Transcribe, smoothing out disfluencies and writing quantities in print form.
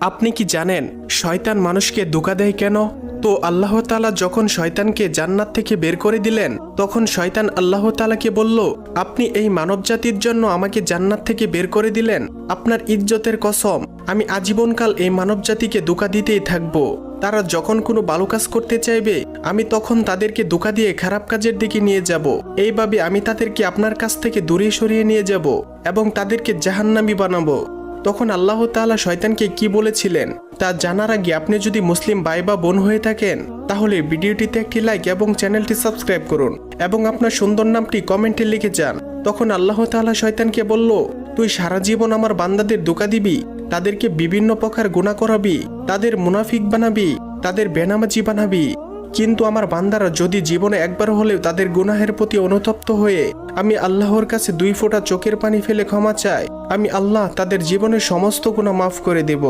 আপনি কি জানেন শয়তান মানুষকে ধোঁকা দেয় কেন? তো আল্লাহ তাআলা যখন শয়তানকে জান্নাত থেকে বের করে দিলেন, তখন শয়তান আল্লাহ তাআলাকে বলল, আপনি এই মানবজাতির জন্য আমাকে জান্নাত থেকে বের করে দিলেন, আপনার ইজ্জতের কসম, আমি আজীবনকাল এই মানবজাতিকে ধোঁকা দিতেই থাকবো। তারা যখন কোনো ভালো কাজ করতে চাইবে, আমি তখন তাদেরকে ধোঁকা দিয়ে খারাপ কাজের দিকে নিয়ে যাব। এইভাবে আমি তাদেরকে আপনার কাছ থেকে দূরে সরিয়ে নিয়ে যাব এবং তাদেরকে জাহান্নামী বানাবো। তখন আল্লাহ তাআলা শয়তানকে কি বলেছিলেন তা জানার আগে আপনি যদি মুসলিম ভাই বা বোন হয়ে থাকেন, তাহলে ভিডিওটিতে একটি লাইক এবং চ্যানেলটি সাবস্ক্রাইব করুন এবং আপনার সুন্দর নামটি কমেন্টে লিখে যান। তখন আল্লাহ তাআলা শয়তানকে বলল, তুই সারা জীবন আমার বান্দাদের ধোঁকা দিবি, তাদেরকে বিভিন্ন প্রকার গুনাহ করাবি, তাদের মুনাফিক বানাবি, তাদের বেনামাজি বানাবি। কিন্তু আমার বান্দারা যদি জীবনে একবার হলেও তাদের গুনাহের প্রতি অনুতপ্ত হয়ে আমি আল্লাহর কাছে 2 ফোঁটা চোখের পানি ফেলে ক্ষমা চায়, আমি আল্লাহ তাদের জীবনের সমস্ত গুনাহ মাফ করে দেব।